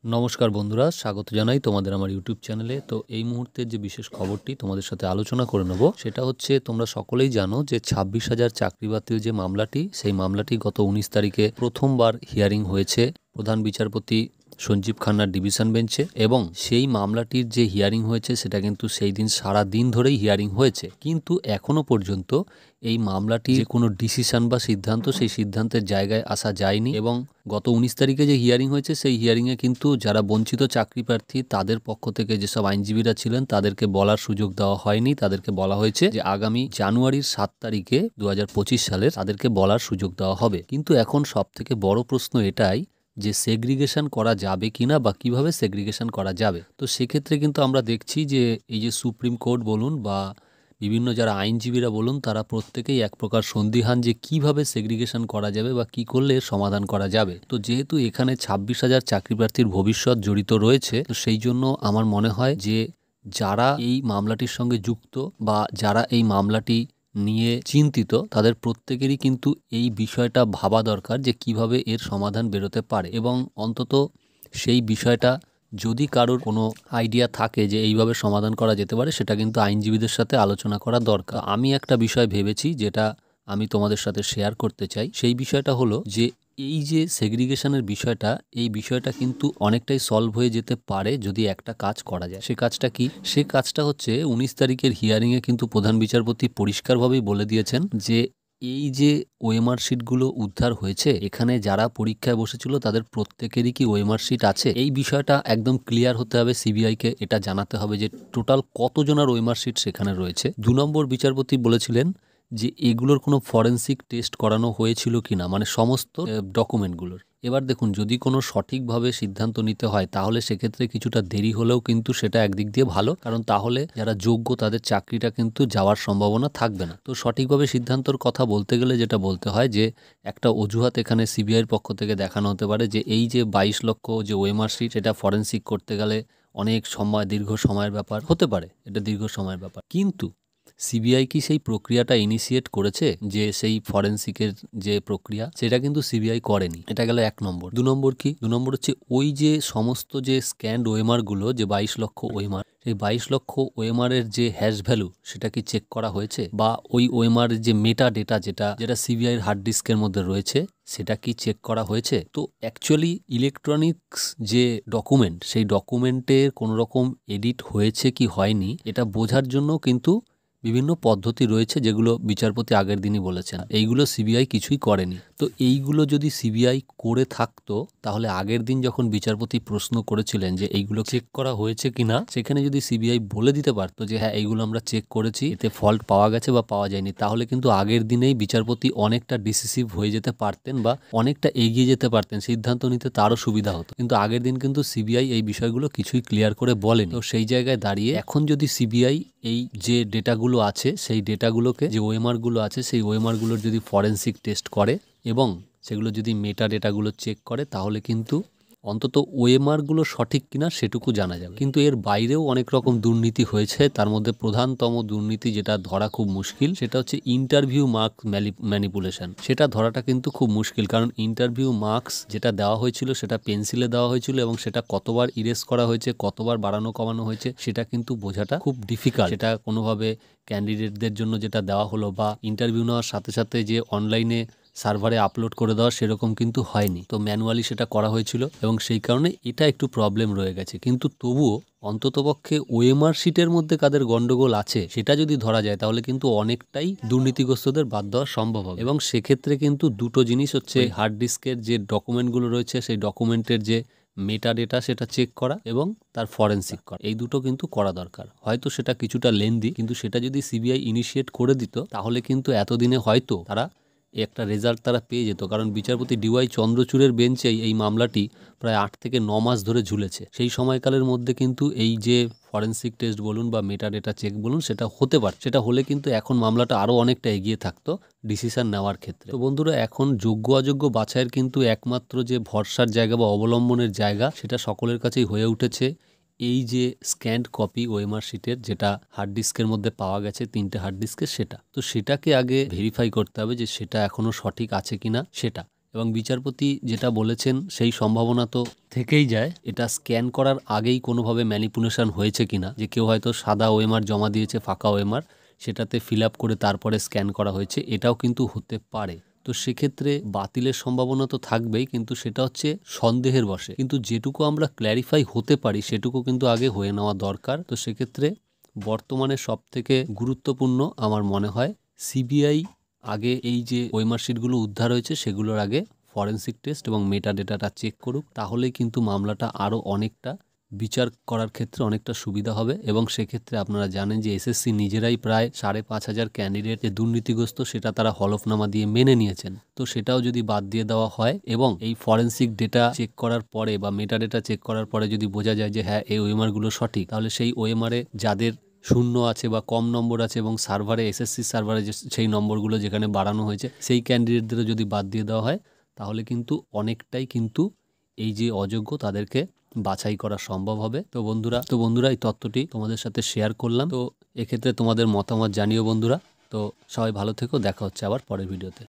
নমস্কার বন্ধুরা, স্বাগত জানাই তোমাদের আমার ইউটিউব চ্যানেলে। তো এই মুহূর্তের যে বিশেষ খবরটি তোমাদের সাথে আলোচনা করে নেব, সেটা হচ্ছে তোমরা সকলেই জানো যে 26,000 চাকরি বাতিল যে মামলাটি, সেই মামলাটি গত 19 তারিখে প্রথমবার হিয়ারিং হয়েছে প্রধান বিচারপতি সঞ্জীব খান্নার ডিভিশন বেঞ্চে। এবং সেই মামলাটির যে হিয়ারিং হয়েছে সেটা কিন্তু সেই দিন সারা দিন ধরেই হিয়ারিং হয়েছে, কিন্তু এখনো পর্যন্ত এই মামলাটি যে কোনো ডিসিশন বা সিদ্ধান্ত, সেই সিদ্ধান্তের জায়গায় আসা যায়নি। এবং গত 19 তারিখে যে হিয়ারিং হয়েছে সেই হিয়ারিংয়ে কিন্তু যারা বঞ্চিত চাকরি প্রার্থী তাদের পক্ষ থেকে যেসব আইনজীবীরা ছিলেন তাদেরকে বলার সুযোগ দেওয়া হয়নি। তাদেরকে বলা হয়েছে যে আগামী জানুয়ারির 7 তারিখে 2025 সালের তাদেরকে বলার সুযোগ দেওয়া হবে। কিন্তু এখন সব থেকে বড় প্রশ্ন এটাই যে সেগ্রিগেশন করা যাবে কিনা বা কিভাবে সেগ্রিগেশন করা যাবে। তো সেক্ষেত্রে কিন্তু আমরা দেখছি যে এই যে সুপ্রিম কোর্ট বলুন বা বিভিন্ন যারা আইনজীবীরা বলুন, তারা প্রত্যেকেই এক প্রকার সন্দিহান যে কিভাবে সেগ্রিগেশন করা যাবে বা কি করলে সমাধান করা যাবে। তো যেহেতু এখানে 26,000 চাকরি প্রার্থীর ভবিষ্যৎ জড়িত রয়েছে, তো সেই জন্য আমার মনে হয় যে যারা এই মামলাটির সঙ্গে যুক্ত বা যারা এই মামলাটি নিয়ে চিন্তিত, তাদের প্রত্যেকেরই কিন্তু এই বিষয়টা ভাবা দরকার যে কিভাবে এর সমাধান বেরোতে পারে। এবং অন্তত সেই বিষয়টা যদি কারোর কোনো আইডিয়া থাকে যে এইভাবে সমাধান করা যেতে পারে, সেটা কিন্তু আইনজীবীদের সাথে আলোচনা করা দরকার। আমি একটা বিষয় ভেবেছি, যেটা আমি তোমাদের সাথে শেয়ার করতে চাই। সেই বিষয়টা হলো যে এই যে সেগ্রিগেশনের বিষয়টা, এই বিষয়টা কিন্তু অনেকটাই সলভ হয়ে যেতে পারে যদি একটা কাজ করা যায়। সে কাজটা কি? সে কাজটা হচ্ছে 19 তারিখের হিয়ারিংয়ে কিন্তু প্রধান বিচারপতি পরিষ্কারভাবেই বলে দিয়েছেন যে এই যে ওএমআর শিটগুলো উদ্ধার হয়েছে, এখানে যারা পরীক্ষায় বসেছিল তাদের প্রত্যেকেরই কি ওএমআর শিট আছে, এই বিষয়টা একদম ক্লিয়ার হতে হবে। সিবিআইকে এটা জানাতে হবে যে টোটাল কতজনের ওএমআর শিট সেখানে রয়েছে। 2 নম্বর বিচারপতি বলেছিলেন যে এগুলোর কোনো ফরেন্সিক টেস্ট করানো হয়েছিল কিনা, মানে সমস্ত ডকুমেন্টগুলোর। এবার দেখুন, যদি কোনো সঠিকভাবে সিদ্ধান্ত নিতে হয় তাহলে সেক্ষেত্রে কিছুটা দেরি হলেও কিন্তু সেটা একদিক দিয়ে ভালো, কারণ তাহলে যারা যোগ্য তাদের চাকরিটা কিন্তু যাওয়ার সম্ভাবনা থাকবে না। তো সঠিকভাবে সিদ্ধান্তর কথা বলতে গেলে যেটা বলতে হয় যে একটা অজুহাত এখানে সিবিআইয়ের পক্ষ থেকে দেখানো হতে পারে যে এই যে 22 লক্ষ যে ওএমআর শিট, সেটা ফরেন্সিক করতে গেলে অনেক সময়, দীর্ঘ সময়ের ব্যাপার হতে পারে, এটা দীর্ঘ সময়ের ব্যাপার। কিন্তু সিবিআই কি সেই প্রক্রিয়াটা ইনিশিয়েট করেছে? যে সেই ফরেন্সিকের যে প্রক্রিয়া, সেটা কিন্তু সিবিআই করেনি। এটা গেল 1 নম্বর। 2 নম্বর কি? 2 নম্বর হচ্ছে ওই যে সমস্ত যে স্ক্যান্ড ওএমআর গুলো, যে 22 লক্ষ ওএমআর, সেই 22 লক্ষ ওএমআর এর যে হ্যাশ ভ্যালু, সেটা কি চেক করা হয়েছে? বা ওই ওএমআর এর যে মেটা ডেটা, যেটা সিবিআই এর হার্ড ডিস্কের মধ্যে রয়েছে, সেটা কি চেক করা হয়েছে? তো অ্যাকচুয়ালি ইলেকট্রনিক্স যে ডকুমেন্ট, সেই ডকুমেন্টের কোনো রকম এডিট হয়েছে কি হয়নি, এটা বোঝার জন্য কিন্তু বিভিন্ন পদ্ধতি রয়েছে, যেগুলো বিচারপতি আগের দিনই বলেছেন। এইগুলো সিবিআই কিছুই করেনি। তো এইগুলো যদি সিবিআই করে থাকতো, তাহলে আগের দিন যখন বিচারপতি প্রশ্ন করেছিলেন যে এইগুলো চেক করা হয়েছে কিনা, সেখানে যদি সিবিআই বলে দিতে পারতো যে হ্যাঁ, এইগুলো আমরা চেক করেছি, এতে ফল্ট পাওয়া গেছে বা পাওয়া যায়নি, তাহলে কিন্তু আগের দিনেই বিচারপতি অনেকটা ডিসিসিভ হয়ে যেতে পারতেন বা অনেকটা এগিয়ে যেতে পারতেন, সিদ্ধান্ত নিতে তারও সুবিধা হতো। কিন্তু আগের দিন কিন্তু সিবিআই এই বিষয়গুলো কিছুই ক্লিয়ার করে বলেনি। তো সেই জায়গায় দাঁড়িয়ে এখন যদি সিবিআই এই যে ডেটাগুলো আছে, সেই ডেটাগুলোকে, যে ওএমআর গুলো আছে, সেই ওএমআর গুলোর যদি ফরেন্সিক টেস্ট করে এবং সেগুলো যদি মেটা ডেটাগুলো চেক করে, তাহলে কিন্তু অন্তত ওএমআর গুলো সঠিক কিনা সেটুকু জানা যাবে। কিন্তু এর বাইরেও অনেক রকম দুর্নীতি হয়েছে। তার মধ্যে প্রধানতম দুর্নীতি, যেটা ধরা খুব মুশকিল, সেটা হচ্ছে ইন্টারভিউ মার্ক ম্যানিপুলেশন। সেটা ধরাটা কিন্তু খুব মুশকিল, কারণ ইন্টারভিউ মার্কস যেটা দেওয়া হয়েছিল, সেটা পেন্সিলে দেওয়া হয়েছিল এবং সেটা কতবার ইরেজ করা হয়েছে, কতবার বাড়ানো কমানো হয়েছে, সেটা কিন্তু বোঝাটা খুব ডিফিকাল্ট। সেটা কোনোভাবে ক্যান্ডিডেটদের জন্য যেটা দেওয়া হলো বা ইন্টারভিউ নেওয়ার সাথে সাথে যে অনলাইনে সার্ভারে আপলোড করে দেওয়া, সেরকম কিন্তু হয়নি। তো ম্যানুয়ালি সেটা করা হয়েছিল এবং সেই কারণে এটা একটু প্রবলেম রয়ে গেছে। কিন্তু তবুও অন্ততপক্ষে ওএমআর শিটের মধ্যে কাদের গন্ডগোল আছে সেটা যদি ধরা যায়, তাহলে কিন্তু অনেকটাই দুর্নীতিগ্রস্তদের বাদ দেওয়া সম্ভব হবে। এবং সেক্ষেত্রে কিন্তু দুটো জিনিস হচ্ছে, হার্ড ডিস্কের যে ডকুমেন্টগুলো রয়েছে, সেই ডকুমেন্টের যে মেটা ডেটা, সেটা চেক করা এবং তার ফরেন্সিক করা, এই দুটো কিন্তু করা দরকার। হয়তো সেটা কিছুটা লেন্দি, কিন্তু সেটা যদি সিবিআই ইনিশিয়েট করে দিত, তাহলে কিন্তু এতদিনে হয়তো তারা একটা রেজাল্ট তারা পেয়ে যেত। কারণ বিচারপতি ডিওয়াই চন্দ্রচূড়ের বেঞ্চেই এই মামলাটি প্রায় 8 থেকে 9 মাস ধরে ঝুলেছে। সেই সময়কালের মধ্যে কিন্তু এই যে ফরেন্সিক টেস্ট বলুন বা মেটা ডেটা চেক বলুন, সেটা হতে পারে। সেটা হলে কিন্তু এখন মামলাটা আরও অনেকটা এগিয়ে থাকতো ডিসিশন নেওয়ার ক্ষেত্রে। তো বন্ধুরা, এখন যোগ্য অযোগ্য বাছাইয়ের কিন্তু একমাত্র যে ভরসার জায়গা বা অবলম্বনের জায়গা, সেটা সকলের কাছেই হয়ে উঠেছে এই যে স্ক্যান্ড কপি ওএমআর শিটের, যেটা হার্ড ডিস্কের মধ্যে পাওয়া গেছে 3টে হার্ড ডিস্কে, সেটা তো সেটাকে আগে ভেরিফাই করতে হবে যে সেটা এখনো সঠিক আছে কিনা সেটা। এবং বিচারপতি যেটা বলেছেন সেই সম্ভাবনা তো থেকেই যায়, এটা স্ক্যান করার আগেই কোনোভাবে ম্যানিপুলেশন হয়েছে কিনা, যে কেউ হয়তো সাদা ওএমআর জমা দিয়েছে, ফাঁকা ওএমআর, সেটাতে ফিল আপ করে তারপরে স্ক্যান করা হয়েছে, এটাও কিন্তু হতে পারে। তো সেক্ষেত্রে বাতিলের সম্ভাবনা তো থাকবেই, কিন্তু সেটা হচ্ছে সন্দেহের বশে। কিন্তু যেটুকু আমরা ক্ল্যারিফাই হতে পারি সেটুকু কিন্তু আগে হয়ে নেওয়া দরকার। তো সেক্ষেত্রে বর্তমানে সবথেকে গুরুত্বপূর্ণ আমার মনে হয় সিবিআই আগে এই যে ওএমআর শিটগুলো উদ্ধার হয়েছে সেগুলোর আগে ফরেন্সিক টেস্ট এবং মেটা ডেটাটা চেক করুক, তাহলেই কিন্তু মামলাটা আরও অনেকটা বিচার করার ক্ষেত্রে অনেকটা সুবিধা হবে। এবং সেক্ষেত্রে আপনারা জানেন যে এসএসসি নিজেরাই প্রায় 5,500 ক্যান্ডিডেট যে দুর্নীতিগ্রস্ত সেটা তারা হলফনামা দিয়ে মেনে নিয়েছেন। তো সেটাও যদি বাদ দিয়ে দেওয়া হয় এবং এই ফরেন্সিক ডেটা চেক করার পরে বা মেটা ডেটা চেক করার পরে যদি বোঝা যায় যে হ্যাঁ এই ওএমআরগুলো সঠিক, তাহলে সেই ওএমআরে যাদের শূন্য আছে বা কম নম্বর আছে এবং সার্ভারে এসএসসি সার্ভারে সেই নম্বরগুলো যেখানে বাড়ানো হয়েছে সেই ক্যান্ডিডেটদেরও যদি বাদ দিয়ে দেওয়া হয়, তাহলে কিন্তু অনেকটাই কিন্তু এই যে অযোগ্য তাদেরকে বাছাই করা সম্ভব হবে। তো বন্ধুরা এই তথ্যটি তোমাদের সাথে শেয়ার করলাম। তো এক্ষেত্রে তোমাদের মতামত জানিও বন্ধুরা। তো সবাই ভালো থেকো, দেখা হচ্ছে আবার পরের ভিডিওতে।